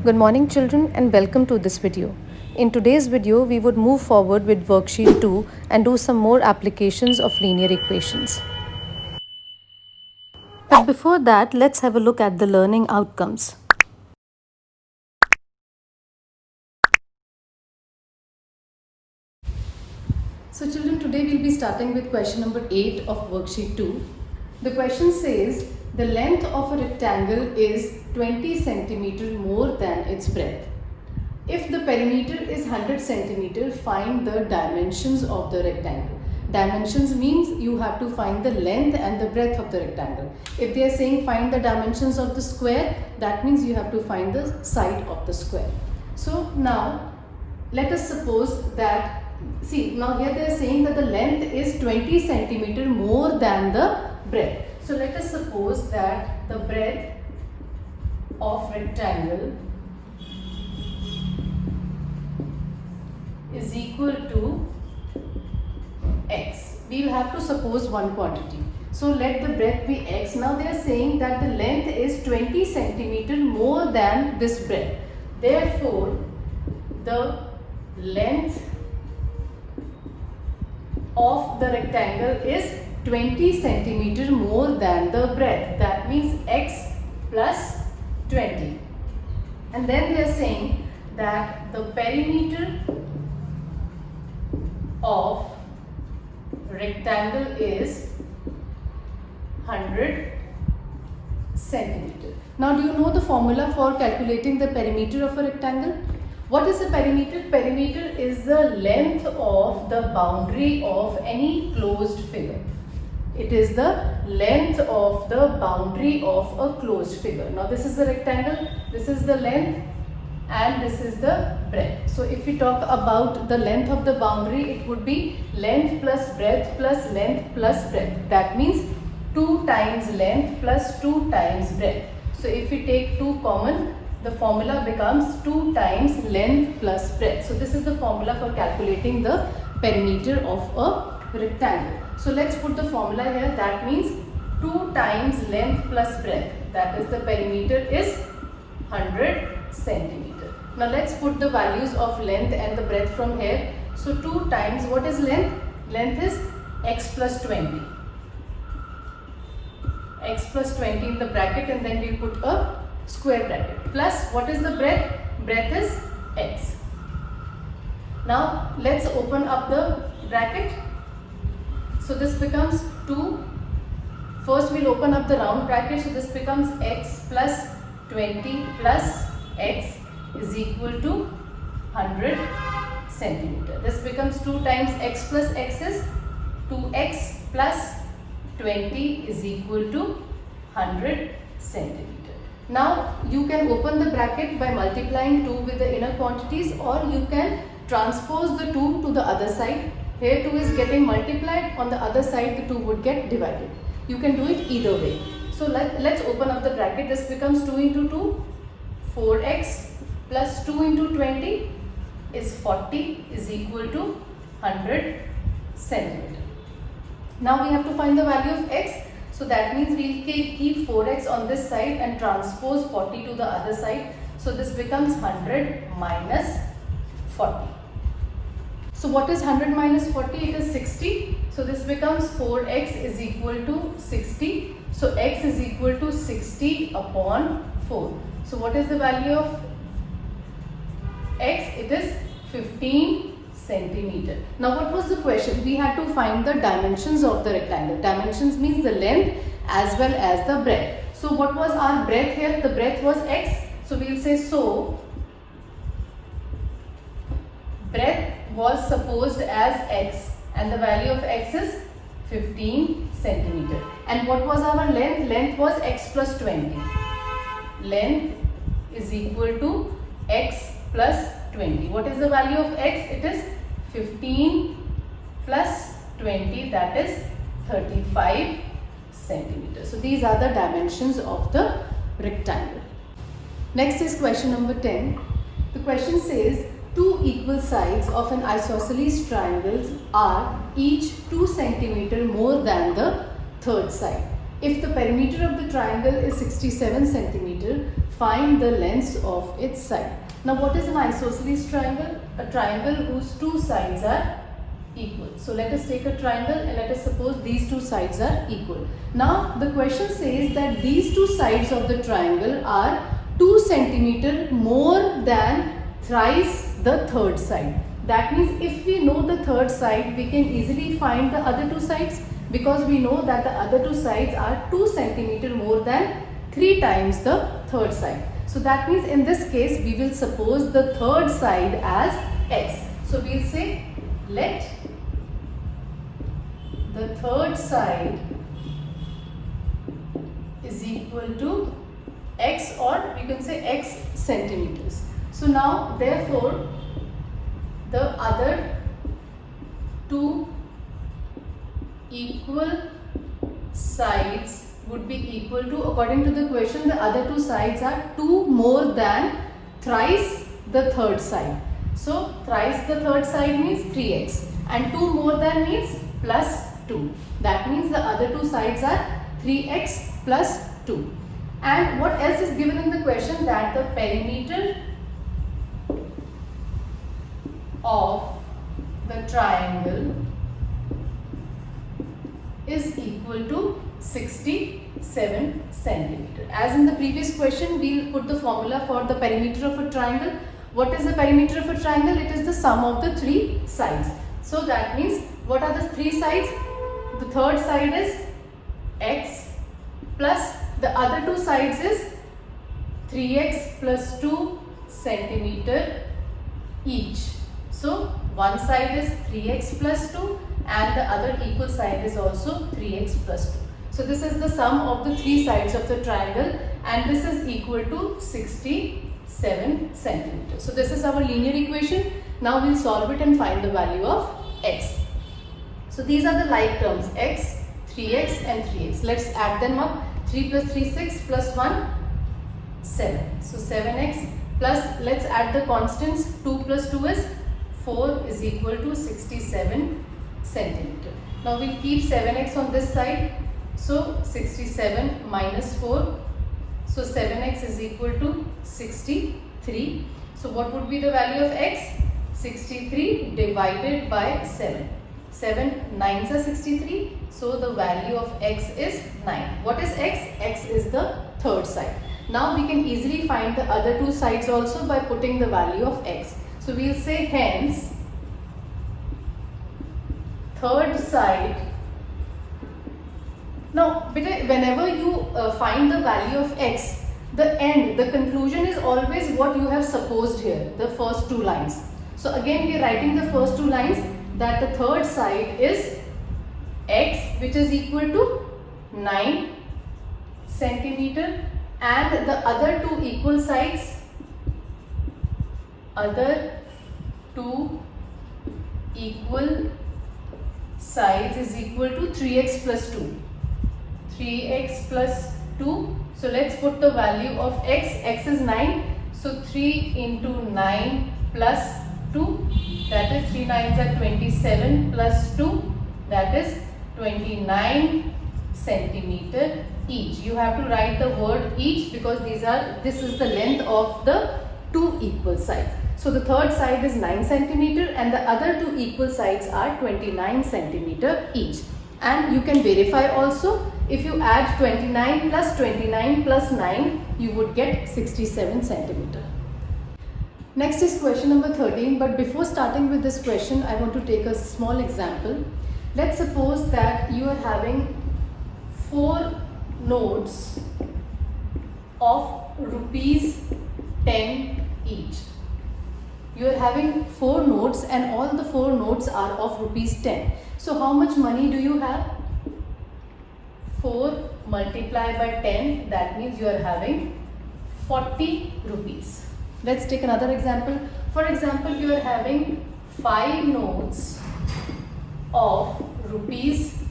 Good morning children and welcome to this video. In today's video, we would move forward with worksheet 2 and do some more applications of linear equations. But before that, let's have a look at the learning outcomes. So children, today we'll be starting with question number 8 of worksheet 2. The question says, the length of a rectangle is 20 centimeter more than its breadth. If the perimeter is 100 centimeter, find the dimensions of the rectangle. Dimensions means you have to find the length and the breadth of the rectangle. If they are saying find the dimensions of the square, that means you have to find the side of the square. So now let us suppose that, see, now here they are saying that the length is 20 centimeter more than the breadth. So let us suppose that the breadth of rectangle is equal to x. We will have to suppose one quantity. So let the breadth be x. Now they are saying that the length is 20 centimeter more than this breadth. Therefore, the length of the rectangle is 20 centimeter more than the breadth. That means x plus 20. And then they are saying that the perimeter of rectangle is 100 centimeter. Now, do you know the formula for calculating the perimeter of a rectangle? What is the perimeter? Perimeter is the length of the boundary of any closed figure. It is the length of the boundary of a closed figure. Now, this is the rectangle, this is the length, and this is the breadth. So if we talk about the length of the boundary, it would be length plus breadth plus length plus breadth. That means 2 times length plus 2 times breadth. So if we take 2 common, the formula becomes 2 times length plus breadth. So this is the formula for calculating the perimeter of a rectangle. So let's put the formula here. That means 2 times length plus breadth. That is, the perimeter is 100 centimeter. Now let's put the values of length and the breadth from here. So 2 times, what is length? Length is x plus 20. X plus 20 in the bracket, and then we put a square bracket. Plus, what is the breadth? Breadth is x. Now let's open up the bracket. So this becomes 2. First we'll open up the round bracket. So this becomes x plus 20 plus x is equal to 100 centimeter. This becomes 2 times x plus x is 2x plus 20 is equal to 100 centimeter. Now you can open the bracket by multiplying 2 with the inner quantities, or you can transpose the 2 to the other side. Here 2 is getting multiplied, on the other side the 2 would get divided. You can do it either way. So let's open up the bracket. This becomes 2 into 2, 4x plus 2 into 20 is 40 is equal to 100 centimeter. Now we have to find the value of x. So that means we will keep 4x on this side and transpose 40 to the other side. So this becomes 100 minus 40. So what is 100 minus 40? It is 60. So this becomes 4x is equal to 60. So x is equal to 60 upon 4. So what is the value of x? It is 15 centimeter. Now what was the question? We had to find the dimensions of the rectangle. Dimensions means the length as well as the breadth. So what was our breadth here? The breadth was x. So we will say, so breadth was supposed as x and the value of x is 15 centimeter. And what was our length? Length was x plus 20. Length is equal to x plus 20. What is the value of x? It is 15 plus 20, that is 35 centimeters. So these are the dimensions of the rectangle. Next is question number 10. The question says, 2 equal sides of an isosceles triangle are each 2 centimeter more than the third side. if the perimeter of the triangle is 67 centimeter, find the lengths of its side. Now what is an isosceles triangle? A triangle whose two sides are equal. So let us take a triangle and let us suppose these two sides are equal. Now the question says that these two sides of the triangle are 2 centimeter more than thrice the third side. That means if we know the third side, we can easily find the other two sides, because we know that the other two sides are 2 centimeter more than 3 times the third side. So that means in this case we will suppose the third side as x. So we will say let the third side is equal to x, or you can say x centimeters. So now therefore the other two equal sides would be equal to, according to the question, the other two sides are 2 more than thrice the third side. So thrice the third side means 3x and 2 more than means plus 2. That means the other two sides are 3x plus 2. And what else is given in the question? That the perimeter of the triangle is equal to 67 centimeter. As in the previous question, we will put the formula for the perimeter of a triangle. What is the perimeter of a triangle? It is the sum of the 3 sides. So that means, what are the 3 sides? The third side is x plus the other two sides is 3x plus 2 centimeter each. So one side is 3x plus 2 and the other equal side is also 3x plus 2. So this is the sum of the 3 sides of the triangle, and this is equal to 67 centimeters. So this is our linear equation. Now we'll solve it and find the value of x. So these are the like terms, x, 3x and 3x. Let's add them up. 3 plus 3, 6 plus 1, 7. So 7x plus, let's add the constants. 2 plus 2 is 4 is equal to 67 centimeter. Now we'll keep 7x on this side. So 67 minus 4. So 7x is equal to 63. So what would be the value of x? 63 divided by 7. 7 9s are 63. So the value of x is 9. What is x? X is the third side. Now we can easily find the other two sides also by putting the value of x. So we'll say hence third side. Now whenever you find the value of x, the end, the conclusion is always what you have supposed here, the first two lines. So again we are writing the first two lines, that the third side is x, which is equal to 9 centimeter, and the other two equal sides, other two equal sides is equal to 3x plus 2. 3x plus 2. So let's put the value of x. X is 9. So 3 into 9 plus 2. That is 3 9s are 27 plus 2. That is 29 centimeter each. You have to write the word each because this is the length of the two equal sides. So the third side is 9 centimeter and the other two equal sides are 29 centimeter each. And you can verify also, if you add 29 plus 29 plus 9, you would get 67 centimeter. Next is question number 13, but before starting with this question, I want to take a small example. Let's suppose that you are having 4 notes of rupees 10 each. You are having 4 notes and all the 4 notes are of rupees 10. So how much money do you have? 4 multiplied by 10, that means you are having 40 rupees. Let's take another example. For example, you are having 5 notes of rupees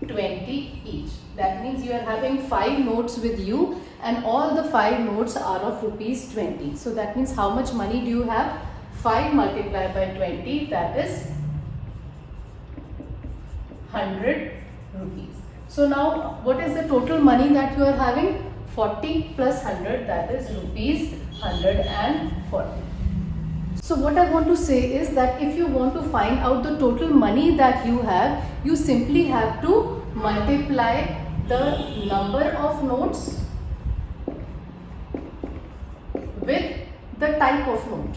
20 each. That means you are having 5 notes with you and all the 5 notes are of rupees 20. So that means how much money do you have? 5 multiplied by 20, that is 100 rupees. So now what is the total money that you are having? 40 plus 100, that is rupees 140. So what I want to say is that if you want to find out the total money that you have, you simply have to multiply the number of notes with the type of note.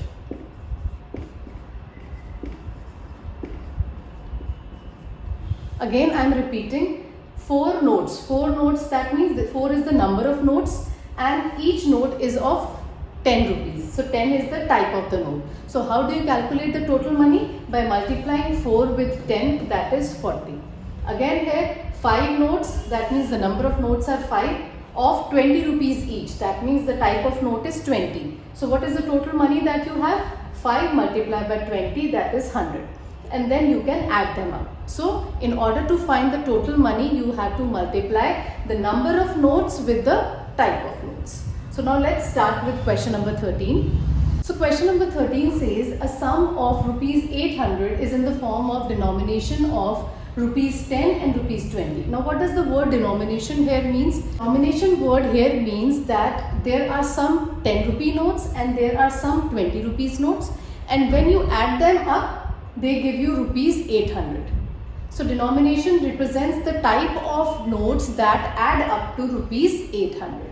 Again I am repeating, 4 notes. 4 notes, that means the 4 is the number of notes and each note is of 10 rupees. So 10 is the type of the note. So how do you calculate the total money? By multiplying 4 with 10, that is 40. Again here 5 notes, that means the number of notes are 5 of 20 rupees each. That means the type of note is 20. So what is the total money that you have? 5 multiplied by 20, that is 100. And then you can add them up. So in order to find the total money, you have to multiply the number of notes with the type of notes. So now let's start with question number 13. So question number 13 says a sum of rupees 800 is in the form of denomination of rupees 10 and rupees 20. Now what does the word denomination here means? Denomination word here means that there are some 10 rupee notes and there are some 20 rupees notes, and when you add them up, they give you rupees 800. So denomination represents the type of notes that add up to rupees 800.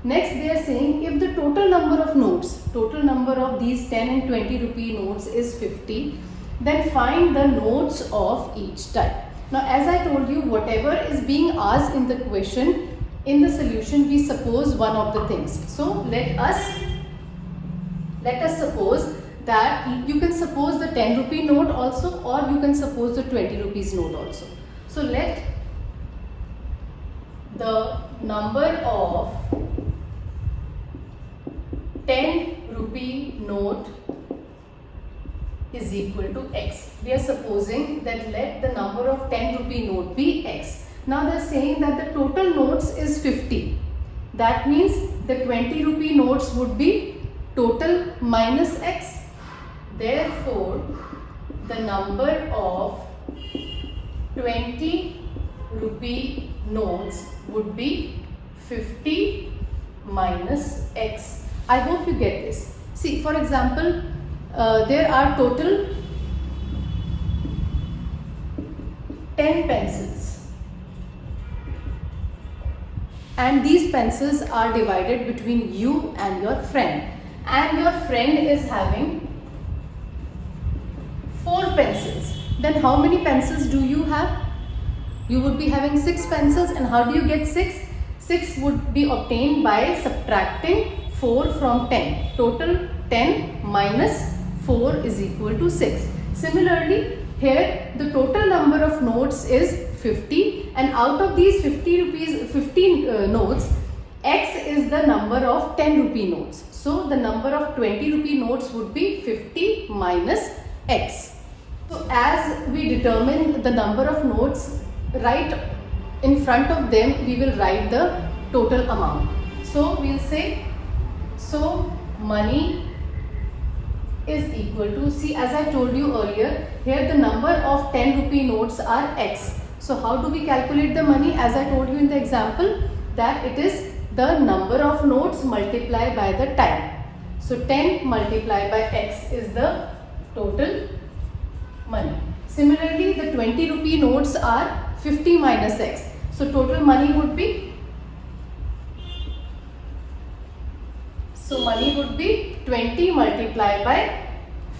Next they are saying if the total number of notes, total number of these 10 and 20 rupee notes is 50, then find the notes of each type. Now as I told you, whatever is being asked in the question, in the solution we suppose one of the things. So let us suppose that you can suppose the 10 rupee note also, or you can suppose the 20 rupees note also. So let the number of 10 rupee note is equal to x. We are supposing that let the number of 10 rupee note be x. Now they are saying that the total notes is 50. That means the 20 rupee notes would be total minus x. Therefore, the number of 20 rupee notes would be 50 minus x. I hope you get this. See, for example, there are total 10 pencils, and these pencils are divided between you and your friend, and your friend is having 4 pencils. Then how many pencils do you have? You would be having 6 pencils, and how do you get 6? 6 would be obtained by subtracting 4 from 10. Total 10 minus 4 is equal to 6. Similarly, here the total number of notes is 50, and out of these 50 notes, x is the number of 10 rupee notes. So the number of 20 rupee notes would be 50 minus x. So as we determine the number of notes, right in front of them we will write the total amount. So we will say, so money is equal to, see, as I told you earlier, here the number of 10 rupee notes are x. So how do we calculate the money? As I told you in the example, that it is the number of notes multiplied by the time. So 10 multiplied by x is the total money. Similarly, the 20 rupee notes are 50 minus x. So total money would be, money would be 20 multiplied by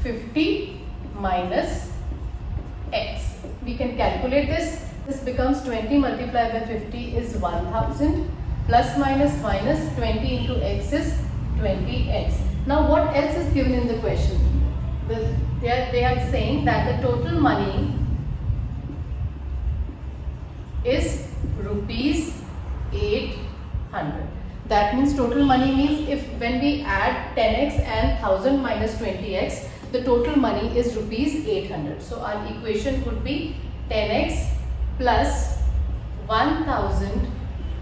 50 minus x. We can calculate this. This becomes 20 multiplied by 50 is 1000, plus minus 20 into x is 20x. Now what else is given in the question? They are saying that the total money is rupees 800. That means total money means if when we add 10x and 1000 minus 20x, the total money is rupees 800. So our equation would be 10x plus 1000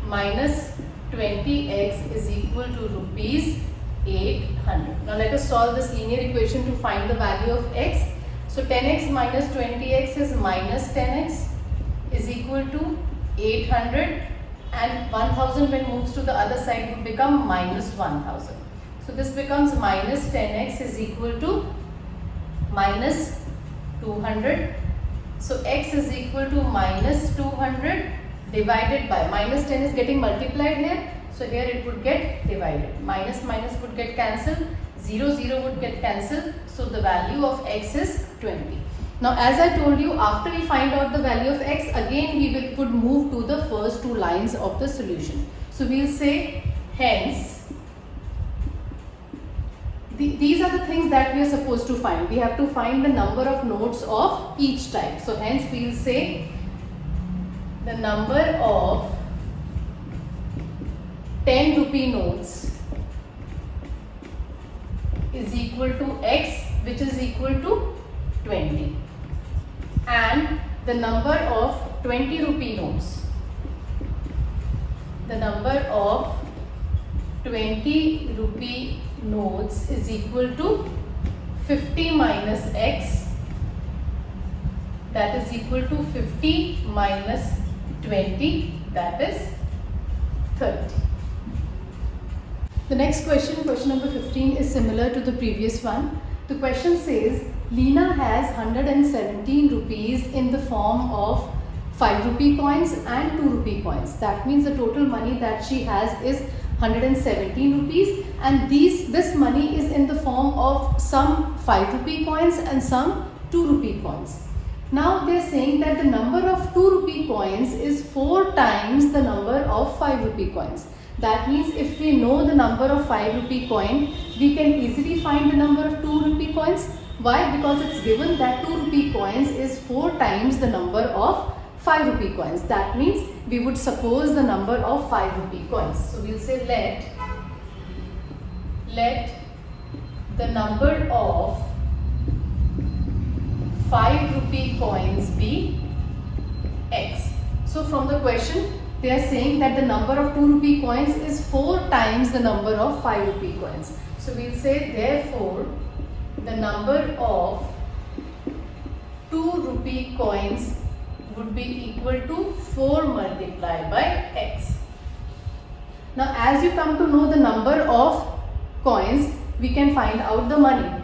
minus 20x is equal to rupees 800. Now let us solve this linear equation to find the value of x. So 10x minus 20x is minus 10x is equal to 800, and 1000 when moves to the other side would become minus 1000. So this becomes minus 10x is equal to minus 200. So x is equal to minus 200 divided by, minus 10 is getting multiplied here. So here it would get divided. Minus minus would get cancelled. 0 0 would get cancelled. So the value of x is 20. Now as I told you, after we find out the value of x, again we would move to the first two lines of the solution. So we will say hence, these are the things that we are supposed to find. We have to find the number of notes of each type. So hence we will say the number of 10 rupee notes is equal to x, which is equal to 20, and the number of 20 rupee notes, the number of 20 rupee notes is equal to 50 minus x, that is equal to 50 minus 20, that is 30. The next question, question number 15, is similar to the previous one. The question says Leena has 117 rupees in the form of 5 rupee coins and 2 rupee coins. That means the total money that she has is 117 rupees, and this money is in the form of some 5 rupee coins and some 2 rupee coins. Now they are saying that the number of 2 rupee coins is 4 times the number of 5 rupee coins. That means if we know the number of 5 rupee coin, we can easily find the number of 2 rupee coins. Why? Because it's given that 2 rupee coins is 4 times the number of 5 rupee coins. That means we would suppose the number of 5 rupee coins. So we'll say let the number of 5 rupee coins be x. So from the question, they are saying that the number of 2 rupee coins is 4 times the number of 5 rupee coins. So we'll say therefore the number of 2 rupee coins would be equal to 4 multiplied by x. Now as you come to know the number of coins, we can find out the money.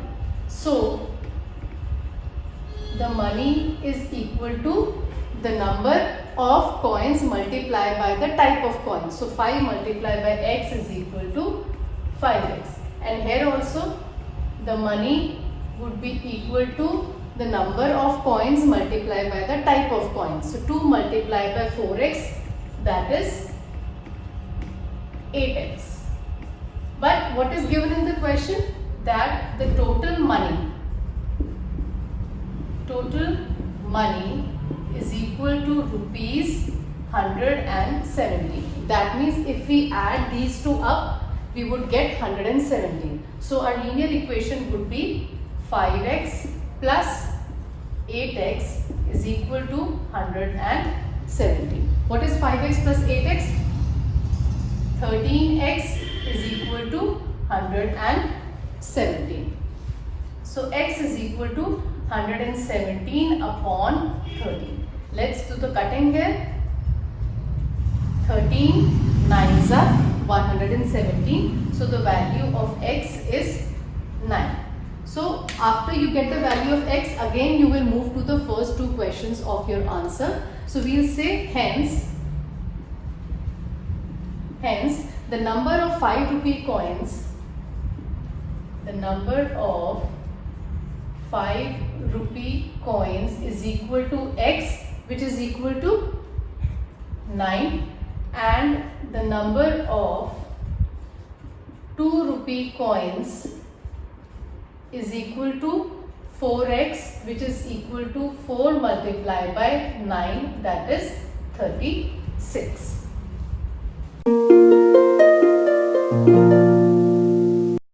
So the money is equal to the number of coins multiplied by the type of coin. So 5 multiplied by x is equal to 5x. And here also the money would be equal to the number of coins multiplied by the type of coin. So 2 multiplied by 4x, that is 8x. But what is given in the question? That the total money is equal to rupees 170. That means if we add these two up, we would get 117. So our linear equation would be 5x plus 8x is equal to 170. What is 5x plus 8x? 13x is equal to 117. So x is equal to 117 upon 13. Let's do the cutting here. 13 9s are 117. So the value of x is 9. So after you get the value of x, again you will move to the first two questions of your answer. So we will say hence the number of 5 rupee coins, the number of 5 rupee coins is equal to x, which is equal to 9, and the number of 2 rupee coins is equal to 4x, which is equal to 4 multiplied by 9, that is 36.